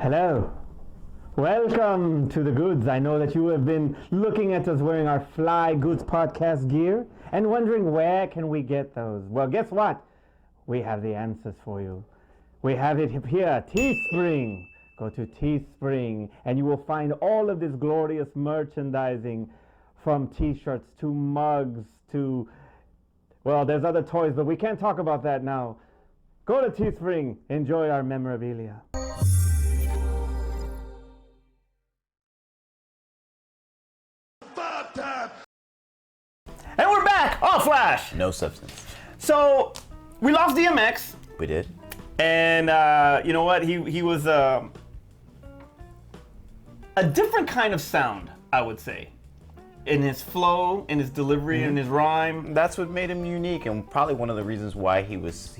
Hello. Welcome to the Goods. I know that you have been looking at us wearing our Fly Goods podcast gear and wondering where can we get those. Well, guess what? We have the answers for you. We have it here, Teespring. Go to Teespring and you will find all of this glorious merchandising, from t-shirts to mugs to, well, there's other toys, but we can't talk about that now. Go to Teespring. Enjoy our memorabilia. And we're back! Oh, Flash! No substance. So, we lost DMX. We did. And you know what? He was a different kind of sound, I would say. In his flow, in his delivery, in his rhyme. That's what made him unique, and probably one of the reasons why he was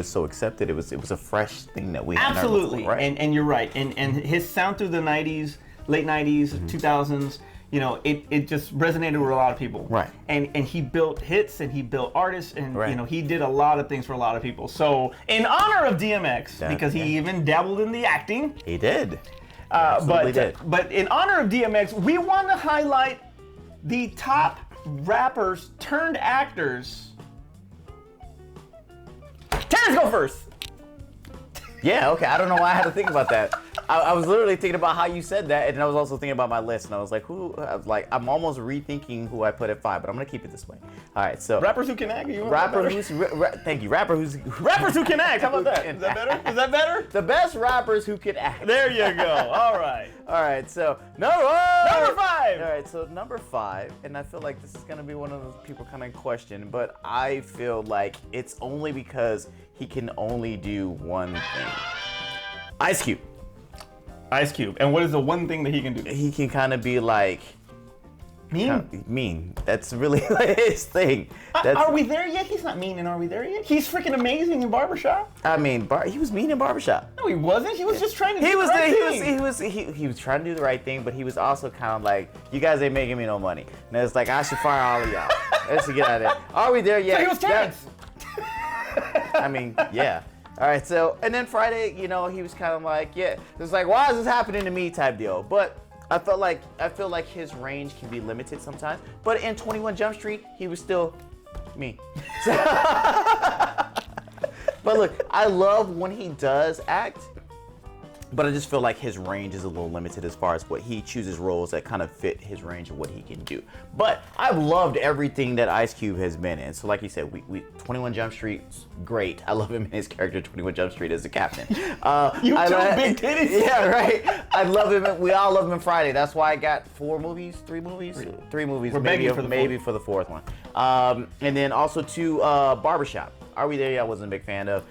so accepted. It was a fresh thing that we hadn't heard Absolutely, before, right? and you're right. And his sound through the 90s, late 90s, 2000s, you know, it just resonated with a lot of people. Right. And he built hits and he built artists and Right. you know, he did a lot of things for a lot of people. So in honor of DMX, because he even dabbled in the acting. He did. But in honor of DMX, we want to highlight the top rappers turned actors. Terrence, go first. Yeah, okay. I don't know why I had to think about that. I was literally thinking about how you said that, and then I was also thinking about my list, and I was like, I'm almost rethinking who I put at 5, but I'm gonna keep it this way. All right, so Rappers who can act. Thank you. Rappers who can act. How about that? Is that better? Is that better? The best rappers who can act. There you go. All right. All right, so number 5. All right, so number 5, and I feel like this is gonna be one of those people kind of question, but I feel like it's only because he can only do one thing. Ice Cube. Ice Cube. And what is the one thing that he can do? He can kind of be like mean. That's really his thing. Are we there yet? He's not mean, and are we there yet? He's freaking amazing in Barbershop. I mean, he was mean in Barbershop. No, he wasn't. He was just trying to do the right thing. He was trying to do the right thing, but he was also kind of like, you guys ain't making me no money. And it's like, I should fire all of y'all. Let's get out of there. Are we there yet? So he was Terrence. I mean, yeah. All right, so, and then Friday, you know, he was kind of like, yeah, it's like, why is this happening to me type deal. But I feel like his range can be limited sometimes. But in 21 Jump Street, he was still me. But look, I love when he does act, but I just feel like his range is a little limited as far as what he chooses roles that kind of fit his range of what he can do. But I've loved everything that Ice Cube has been in. So like you said, we 21 Jump Street's great. I love him in his character 21 Jump Street as the captain. Big titties. Yeah, right. I love him. We all love him in Friday. That's why I got 3 movies. Three movies. We're begging for the fourth one. And then also to Barbershop. Are We There Yet? I wasn't a big fan of.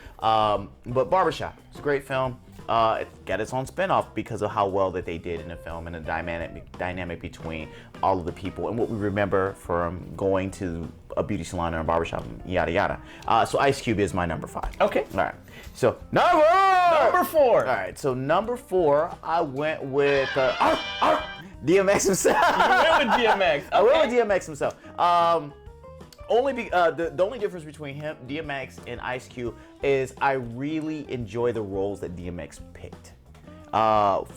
But Barbershop, it's a great film. It got its own spinoff because of how well that they did in the film and the dynamic between all of the people and what we remember from going to a beauty salon or a barbershop, yada yada. So Ice Cube is my number 5. Okay. All right. So number 4. All right. So number 4, I went with DMX himself. You went with DMX. Okay. I went with DMX himself. The only difference between him, DMX, and Ice Cube is I really enjoy the roles that DMX picked.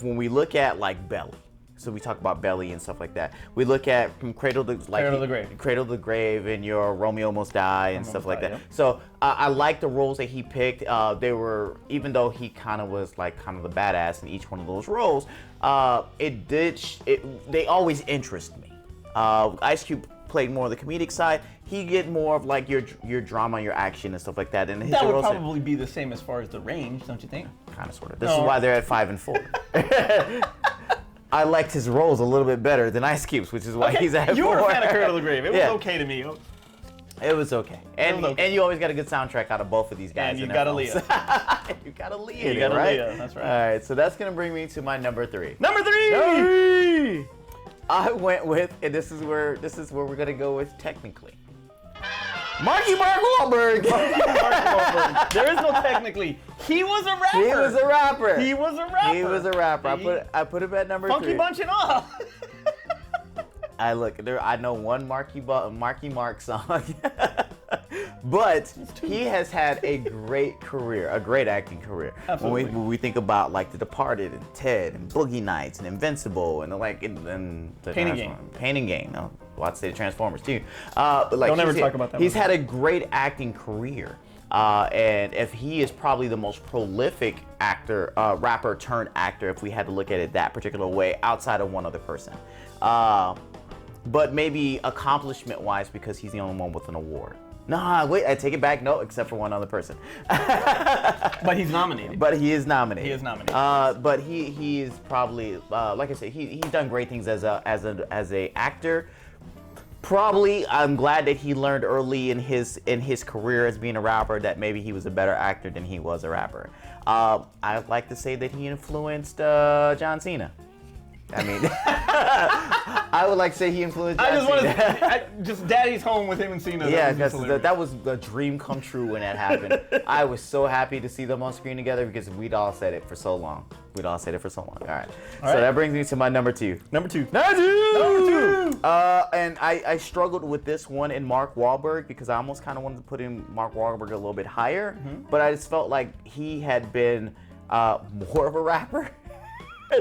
When we look at like Belly, so we talk about Belly and stuff like that. We look at from Cradle to the Grave, and your Romeo Almost Die and stuff like that. Yeah. So I like the roles that he picked. They were, even though he kind of was like kind of the badass in each one of those roles, they always interest me. Ice Cube played more of the comedic side. He get more of like your drama, your action and stuff like that. And that would probably be the same as far as the range, don't you think? Kind of, sort of. This is why they're at 5 and 4. I liked his roles a little bit better than Ice Cube's, which is why he's at 4. You were a fan of Cradle to the Grave. It was okay to me. It was okay. And you always got a good soundtrack out of both of these guys. And you got Aaliyah. You got Aaliyah, right? That's right. All right, so that's going to bring me to my number 3. Number 3! I went with, and this is where we're going to go with technically. Mark Wahlberg. There is no technically. He was a rapper. He was a rapper. He was a rapper. He was a rapper. I put him at number 3. Funky Bunch and all. I know one Marky Mark song. But he has had a great career, a great acting career. Absolutely. When we think about like The Departed and Ted and Boogie Nights and Invincible and the Painting Game. No, watch the Transformers too. But like, Don't ever talk about that He's one. had a great acting career. And if he is probably the most prolific actor, rapper turned actor, if we had to look at it that particular way, outside of one other person. But maybe accomplishment-wise, because he's the only one with an award. Nah, wait, I take it back. No, except for one other person. But he's nominated. But he is nominated. He is nominated. But he is probably, like I said, he's done great things as a actor. Probably, I'm glad that he learned early in his career as being a rapper that maybe he was a better actor than he was a rapper. I'd like to say that he influenced John Cena. I mean, I would like to say he influenced John I just Cena. want to just Daddy's Home with him and Cena. Yeah, because that was a dream come true when that happened. I was so happy to see them on screen together because we'd all said it for so long. All right. So that brings me to my number two. Number two. And I struggled with this one in Mark Wahlberg because I almost kind of wanted to put in Mark Wahlberg a little bit higher, but I just felt like he had been more of a rapper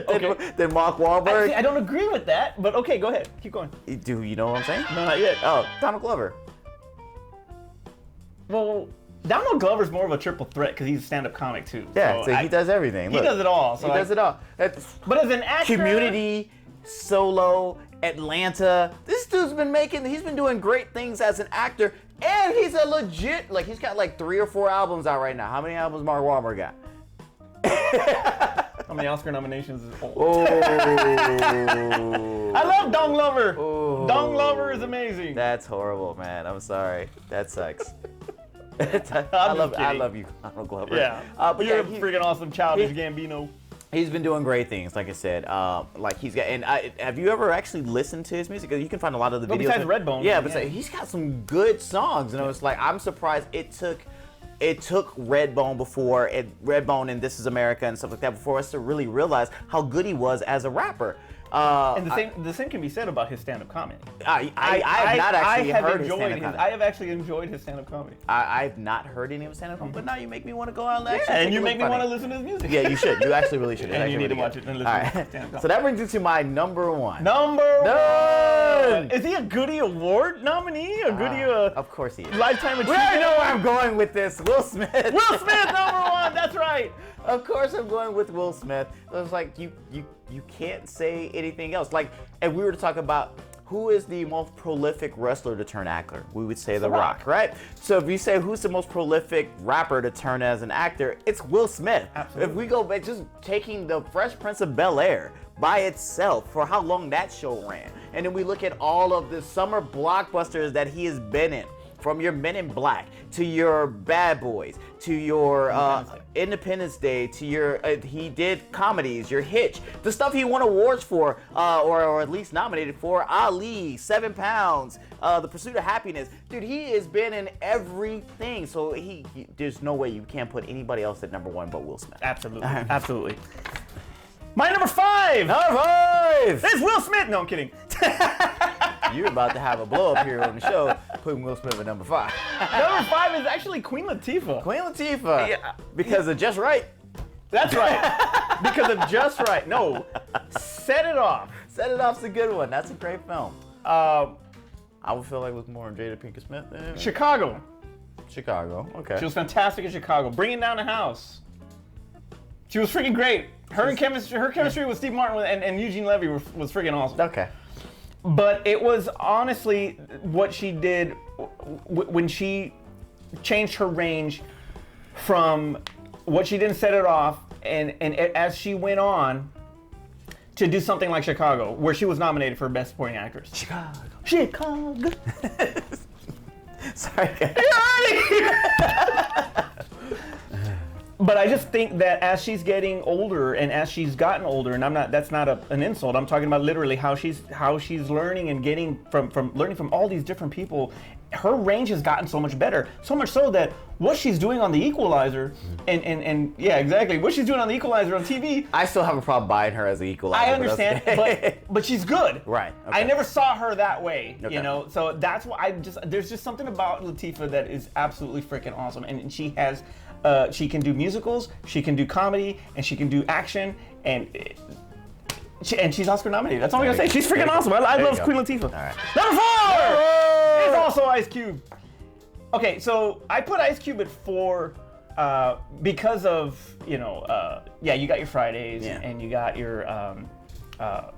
than Mark Wahlberg. I don't agree with that, but okay, go ahead. Keep going. Do you know what I'm saying? No, not yet. Oh, Donald Glover. Well, Donald Glover's more of a triple threat because he's a stand-up comic too. Yeah, so he does everything. He does it all. So he does it all. But as an actor, Community, Solo, Atlanta. This dude's he's been doing great things as an actor, and he's a legit, he's got 3 or 4 albums out right now. How many albums Mark Wahlberg got? How many Oscar nominations is old? Oh. I love Don Glover. Oh. Don Glover is amazing. That's horrible, man. I'm sorry. That sucks. I love you, Donald Glover. Yeah. But you're yeah, a freaking awesome Childish Gambino. He's been doing great things, like I said. He's got, and have you ever actually listened to his music? You can find a lot of the videos. Besides Redbone. Yeah, but he's got some good songs, and it's like I'm surprised it took Redbone and This Is America and stuff like that before us to really realize how good he was as a rapper. And the same can be said about his stand-up comedy. I have not actually heard his stand-up comedy. I have actually enjoyed his stand-up comedy. I've not heard any of his stand-up comedy, but now you make me want to go out and actually and you make me want to listen to his music. Yeah, you should. You actually really should. And you need to watch it and listen to his stand-up comedy. So that brings us to my number one. Number one! Is he a Goody Award nominee? A Goody Of course he is. Lifetime We Achievement? already know where I'm going with this. Will Smith. Will Smith, number one! That's right! Of course I'm going with Will Smith. It was like, you can't say anything else. Like, if we were to talk about who is the most prolific wrestler to turn actor, we would say The Rock, right? So if you say who's the most prolific rapper to turn as an actor, it's Will Smith. Absolutely. If we go back, just taking the Fresh Prince of Bel-Air by itself for how long that show ran, and then we look at all of the summer blockbusters that he has been in, from your Men in Black to your Bad Boys to your Independence Day to your he did comedies, your Hitch, the stuff he won awards for or at least nominated for, Ali, 7 Pounds, The Pursuit of Happiness. Dude, he has been in everything. So there's no way you can't put anybody else at number one but Will Smith. Absolutely. Absolutely. My number five! Number five! It's Will Smith! No, I'm kidding. You're about to have a blow up here on the show, putting Will Smith at number five. Number five is actually Queen Latifah. Queen Latifah. Yeah. Because of Just Right. That's right. Because of Just Right. No. Set It Off. Set It Off's a good one. That's a great film. I would feel like it was more on Jada Pinkett Smith. Chicago. Chicago. Okay. She was fantastic in Chicago. Bringing Down the House. She was freaking great. Her chemistry with Steve Martin and Eugene Levy was freaking awesome. Okay. But it was honestly what she did when she changed her range from what she did in Set It Off and as she went on to do something like Chicago, where she was nominated for Best Supporting Actress. Chicago. Sorry. But I just think that as she's getting older and as she's gotten older, and that's not an insult. I'm talking about literally how she's learning and getting from learning from all these different people her range has gotten so much better. So much so that what she's doing on The Equalizer, and yeah, exactly, what she's doing on The Equalizer on TV. I still have a problem buying her as the Equalizer. I understand, but she's good. Right. I never saw her that way, Okay. you know. So that's why there's just something about Latifah that is absolutely freaking awesome, and she has, she can do musicals, she can do comedy, and she can do action, and she's Oscar nominated. That's all I'm gonna say. She's freaking awesome. I love Queen Latifah. All right. Number 4 is also Ice Cube. Okay, so I put Ice Cube at 4 because of, you know, yeah, you got your Fridays and you got your, what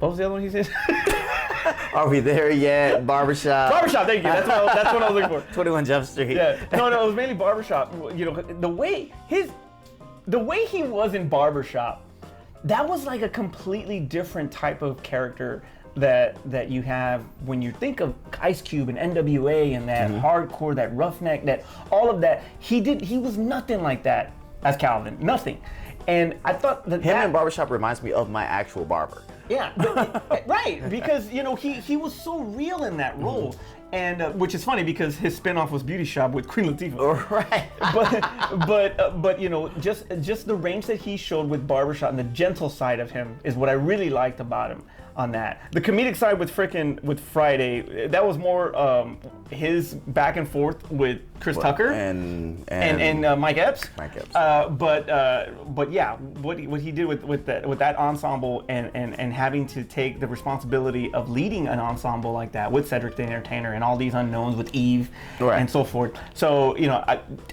was the other one he said? Are we there yet? Barbershop. Barbershop, thank you. That's what I was looking for. 21 Jump Street. Yeah, no, it was mainly Barbershop. You know, the way he was in Barbershop, that was like a completely different type of character that you have when you think of Ice Cube and NWA and that hardcore, that roughneck, that all of that. He was nothing like that as Calvin, nothing. And I thought that Him in Barbershop reminds me of my actual barber. Yeah, right, because you know he was so real in that role, and which is funny because his spinoff was Beauty Shop with Queen Latifah. Right. but you know just the range that he showed with Barbershop and the gentle side of him is what I really liked about him on that. The comedic side with Friday, that was more his back and forth with Chris Tucker and Mike Epps. But yeah, what he did with that ensemble and having to take the responsibility of leading an ensemble like that with Cedric the Entertainer and all these unknowns with Eve and so forth. So you know,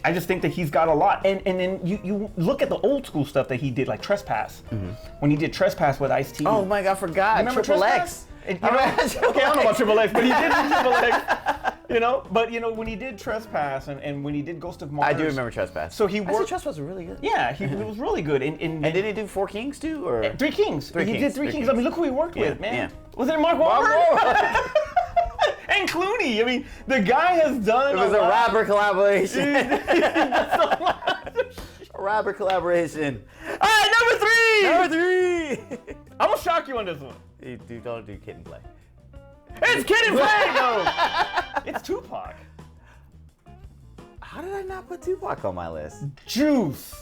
I just think that he's got a lot. And then you look at the old school stuff that he did, like Trespass. When he did Trespass with Ice-T. Oh my God, I forgot. Remember Triple Trespass? X. Okay, I don't know about Triple X, but he did Triple X. You know, but you know when he did Trespass and when he did Ghost of Mars. I do remember Trespass. So he worked. Trespass was really good. Yeah, it was really good. And did he do Four Kings too, or Three Kings? He did Three Kings. I mean, look who he worked with, man. Yeah. Was it Mark Wahlberg? And Clooney. I mean, the guy has done. It was a rapper collaboration. A rapper collaboration. All right, Number three. I'm gonna shock you on this one. Don't do Kid and Play. It's Kid and Play, no. It's Tupac. How did I not put Tupac on my list? Juice.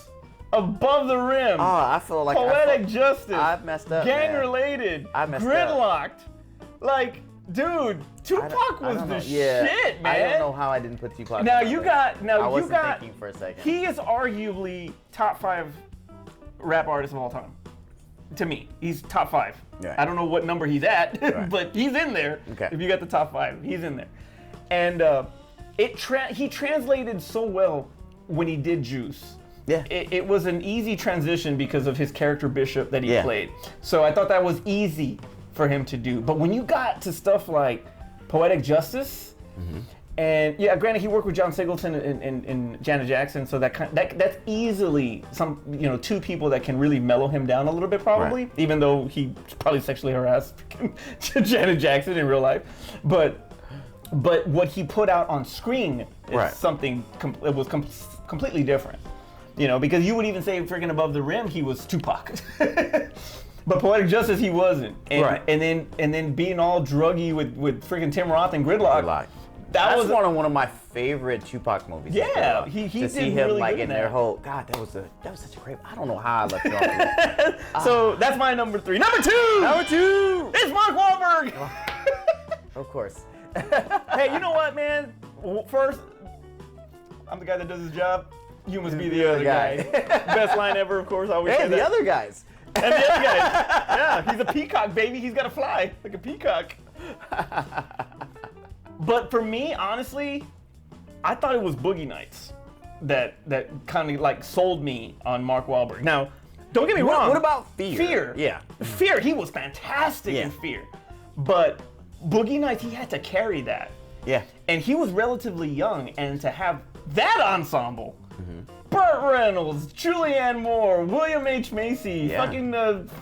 Above the Rim. Oh, I feel like Poetic Justice. I've messed up. Gang man. Related. I messed Gridlocked. Like, dude, Tupac was the shit, man. I don't know how I didn't put Tupac. Now on you my got. list. Now I you wasn't got. thinking for a second. He is arguably top 5 rap artist of all time. To me, he's top 5. Right. I don't know what number he's at, Right. but he's in there. Okay. If you got the top 5, he's in there. And he translated so well when he did Juice. Yeah. It was an easy transition because of his character Bishop that he played. So I thought that was easy for him to do. But when you got to stuff like Poetic Justice, and yeah, granted he worked with John Singleton and Janet Jackson, so that's easily two people that can really mellow him down a little bit probably, even though he probably sexually harassed Janet Jackson in real life. But what he put out on screen is something it was completely different. You know, because you would even say freaking Above the Rim, he was Tupac. But Poetic Justice, he wasn't. And then being all druggy with freaking Tim Roth and Gridlock. That was one of my favorite Tupac movies. Yeah, he to did see him really like good in their whole. God, that was such a great. I don't know how I left it off. Of that. So that's my number 3. Number 2. It's Mark Wahlberg. Of course. Hey, you know what, man? First, I'm the guy that does his job. You must be the other guy. Best line ever, of course. I always say the that. other guys. And the other guys. Yeah, he's a peacock, baby. He's got to fly like a peacock. But for me, honestly, I thought it was Boogie Nights that kind of like sold me on Mark Wahlberg. Now, don't get me wrong. What about Fear? Fear. Yeah. Fear, he was fantastic in Fear. But Boogie Nights, he had to carry that. Yeah. And he was relatively young, and to have that ensemble, Burt Reynolds, Julianne Moore, William H. Macy, fucking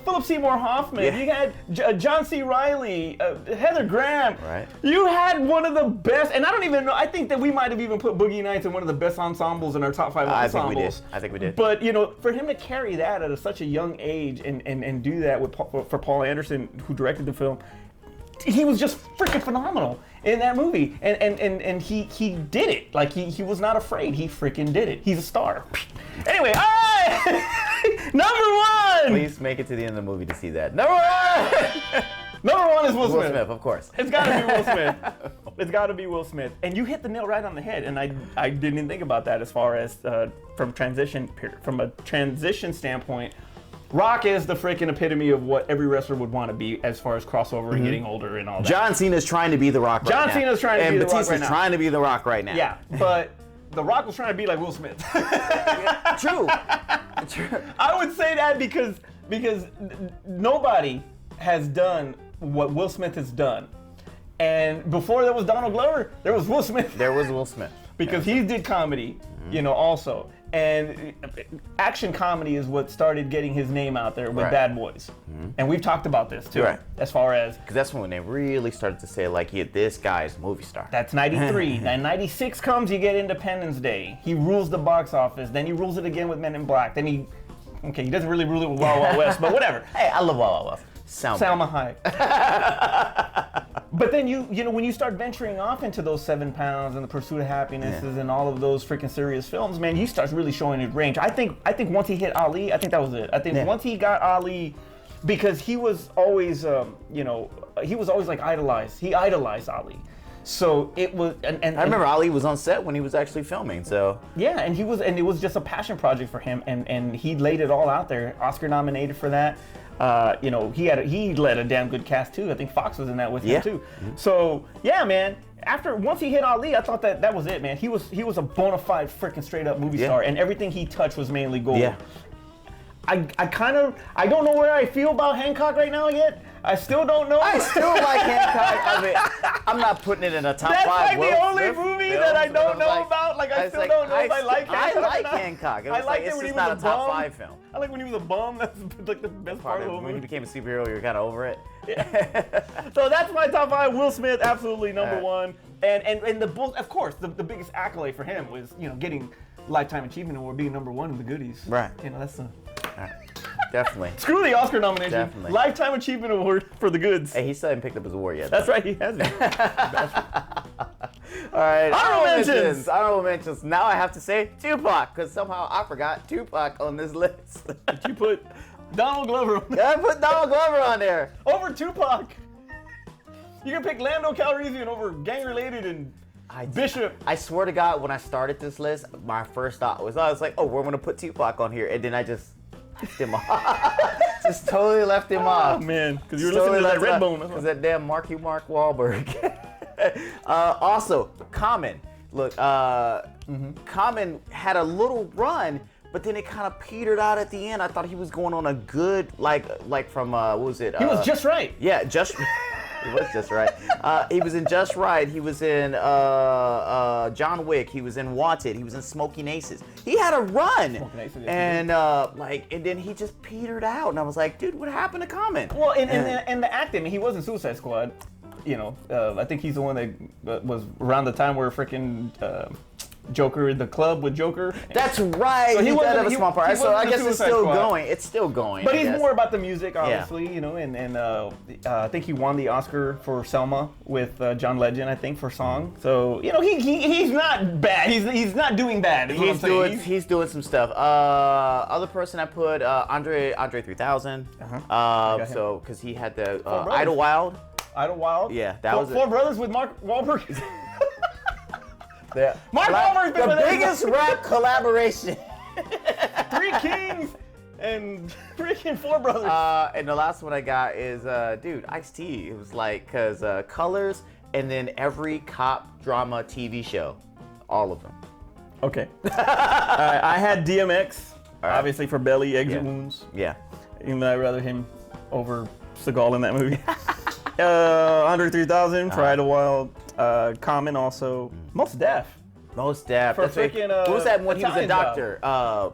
Philip Seymour Hoffman, you had John C. Reilly, Heather Graham. Right. You had one of the best, and I don't even know, I think that we might have even put Boogie Nights in one of the best ensembles in our top 5 ensembles. I think we did. But, you know, for him to carry that at such a young age and do that for Paul Anderson, who directed the film, he was just freaking phenomenal in that movie, and he did it. Like he was not afraid. He freaking did it. He's a star. Anyway, all right, number 1. Please make it to the end of the movie to see that. Number 1. Number 1 is Will Smith. Will Smith, of course. It's got to be Will Smith. It's got to be Will Smith. And you hit the nail right on the head. And I didn't even think about that as far as from a transition standpoint. Rock is the freaking epitome of what every wrestler would want to be as far as crossover and getting older and all that. John Cena's trying to be The Rock right now. John Cena's trying to be The Rock right now. And Batista's trying to be The Rock right now. Yeah, but The Rock was trying to be like Will Smith. True. I would say that because nobody has done what Will Smith has done. And before there was Donald Glover, there was Will Smith. There was Will Smith. Because he did comedy, also. And action comedy is what started getting his name out there with Bad Boys. And we've talked about this too, as far as... Because that's when they really started to say, like, yeah, this guy's a movie star. That's 93. Then 96 comes, you get Independence Day. He rules the box office. Then he rules it again with Men in Black. Then he doesn't really rule it with Wild Wild West, but whatever. Hey, I love Wild Wild West. Salma Hayek. But then you when you start venturing off into those 7 Pounds and The Pursuit of Happiness and all of those freaking serious films, man, you start really showing his range. I think once he hit Ali, I think that was it. I think once he got Ali, because he was always he was always like idolized. He idolized Ali. So it was, and I remember Ali was on set when he was actually filming. So yeah, and it was just a passion project for him, and he laid it all out there. Oscar nominated for that. He led a damn good cast too. I think Fox was in that with him too. So yeah, man. Once he hit Ali, I thought that was it, man. He was a bona fide freaking straight up movie star, and everything he touched was mainly gold. Yeah. I don't know where I feel about Hancock right now yet. I still don't know. I still like Hancock. I mean, I'm not putting it in a top 5. That's like the only movie that I don't know about. Like I still don't know if I like Hancock. I like Hancock. I liked it when he was not a a top bum. 5 film. I like when he was a bum. That's like the best part of the When movie. he became a superhero, you're kind of over it. So that's my top 5. Will Smith, absolutely number 1. And of course, the biggest accolade for him was getting Lifetime Achievement Award, being number 1 in the goodies. Right. That's the. Definitely. Screw the Oscar nomination. Definitely. Lifetime Achievement Award for the goods. Hey, he still hasn't picked up his award yet. That's right, he hasn't. All right. Honorable mentions. Now I have to say Tupac, because somehow I forgot Tupac on this list. Did you put Donald Glover on there? I put Donald Glover on there. Over Tupac. You can pick Lando Calrissian over Gang Related and Bishop. I swear to God, when I started this list, my first thought was, I was like, oh, we're going to put Tupac on here. And then I just left him off. Just totally left him off. Oh, man. Because you were listening to that Redbone. Because that damn Mark Wahlberg. Also, Common. Look, Common had a little run, but then it kind of petered out at the end. I thought he was going on a good, like from, what was it? He was Just Right. Yeah, Just He was Just Right. He was in Just Right. He was in John Wick. He was in Wanted. He was in Smoking Aces. He had a run. And and then he just petered out. And I was like, dude, what happened to Common? Well, and the acting, he was in Suicide Squad. I think he's the one that was around the time where freaking Joker, the club with Joker. That's right. So he did have a small part. So I guess it's still going. It's still going. But he's more about the music, obviously, and I think he won the Oscar for Selma with John Legend, I think, for song. So he's not bad. He's not doing bad. He's doing some stuff. Other person I put Andre 3000. So because he had the Idlewild. Idlewild. Yeah, that was Four Brothers with Mark Wahlberg. Mark Wahlberg's been the biggest rap collaboration. 3 Kings and freaking 4 Brothers. And the last one I got is, dude, Ice-T. It was like, because Colors and then every cop drama TV show. All of them. Okay. I had DMX, obviously for Belly, Exit Wounds. Yeah. Even though I'd rather him over Seagal in that movie. Andre 3000 for Idlewild. Common also. Most Def. Most Def. For freaking, what was that when he was a doctor? Yeah,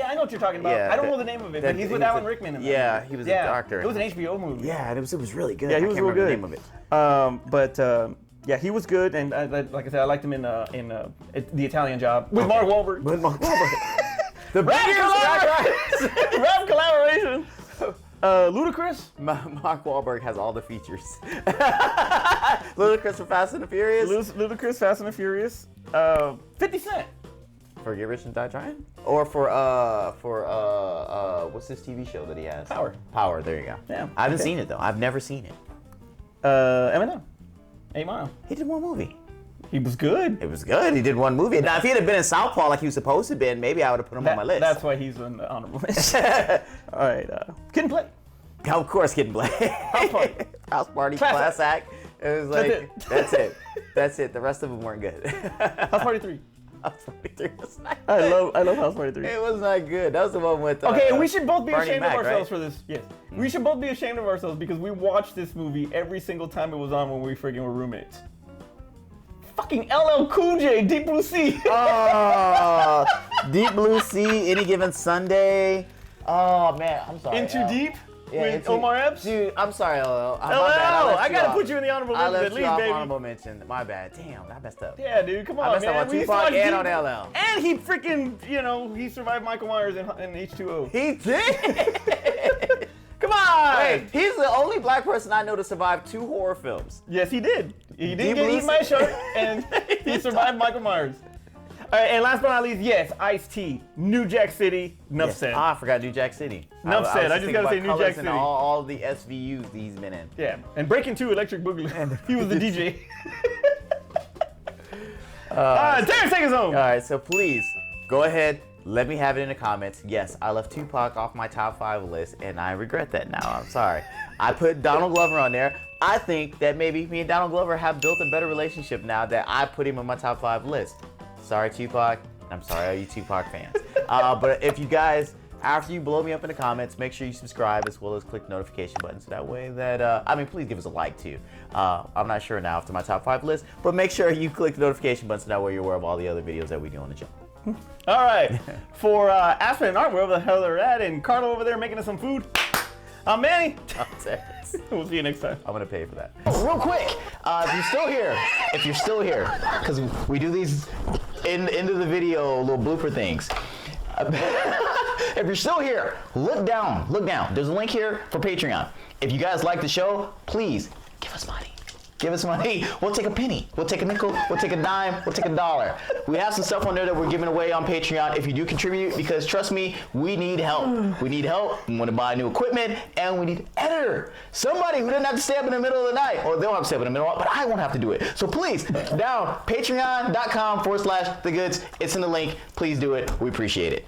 I know what you're talking about. Yeah, I don't know the name of it, but he's with Alan Rickman in that movie. He was a doctor. It was an HBO movie. Yeah, and it was really good. Yeah, he was real good. I can't remember the name of it. Yeah, he was good, and like I said, I liked him in The Italian Job with Mark Wahlberg. With Mark Wahlberg. The rap collaboration. Ludacris. Mark Wahlberg has all the features. Ludacris for Fast and the Furious. Ludacris, Fast and the Furious. 50 Cent. For Get Rich and Die Trying? Or for what's this TV show that he has? Power. Power, there you go. Yeah, I haven't okay. seen it though. I've never seen it. Eminem. 8 Mile. He did one movie. He was good. It was good. He did one movie. Now, if he had been in Southpaw like he was supposed to be, maybe I would have put him on my list. That's why he's on the honorable list. All right. Kid and Play. Of course, Kid and Play. House Party. House Party, Class Class Act. It was like, that's it. That's it. The rest of them weren't good. House Party 3. House Party 3 was not I good. love House Party 3. It was not good. That was the one with Okay, we should both be Bernie ashamed Mac, of ourselves right? for this. Yes. We should both be ashamed of ourselves because we watched this movie every single time it was on when we freaking were roommates. Fucking LL Cool J, Deep Blue Sea. Oh, Deep Blue Sea, Any Given Sunday. Oh, man, I'm sorry. Into L. Deep Yeah, with Into- Omar Epps. Dude, I'm sorry, LL. My LL, bad. I gotta put you in the honorable I mention left at you least, off baby. honorable mention. My bad. Damn, I messed up. Yeah, dude, come I on, messed up man. on We used to Tupac watch and Deep- on LL. And he freaking, he survived Michael Myers in H2O. He did. Come on! Wait, he's the only black person I know to survive 2 horror films. Yes, he did. He didn't Deep get Blue eaten by a Sea. shark, and he survived Michael Myers. All right, and last but not least, yes, Ice-T, New Jack City, enough said. I forgot New Jack City. Enough said. I just gotta say New Jack And City. all the SVUs that he's been in. Yeah, and Breaking 2, Electric Boogaloo. He was the DJ. Terrence, take us home. All right, so please go ahead. Let me have it in the comments. Yes, I left Tupac off my top 5 list, and I regret that now. I'm sorry. I put Donald Glover on there. I think that maybe me and Donald Glover have built a better relationship now that I put him on my top 5 list. Sorry, Tupac. I'm sorry, all you Tupac fans. But if you guys, after you blow me up in the comments, make sure you subscribe as well as click the notification button so that way that, please give us a like too. I'm not sure now after my top 5 list, but make sure you click the notification button so that way you're aware of all the other videos that we do on the channel. All right, for Aspen and Art, wherever the hell they're at, and Carlo over there making us some food, I'm Manny. We'll see you next time. I'm gonna pay for that. Real quick, if you're still here, because we do these into the video little blooper things. If you're still here, look down. There's a link here for Patreon. If you guys like the show, please give us money. Give us money. We'll take a penny. We'll take a nickel. We'll take a dime. We'll take a dollar. We have some stuff on there that we're giving away on Patreon if you do contribute, because trust me, we need help. We need help. We want to buy new equipment, and we need an editor. Somebody who doesn't have to stay up in the middle of the night. Or they don't have to stay up in the middle, but I won't have to do it. So please, down patreon.com/thegoods. It's in the link. Please do it. We appreciate it.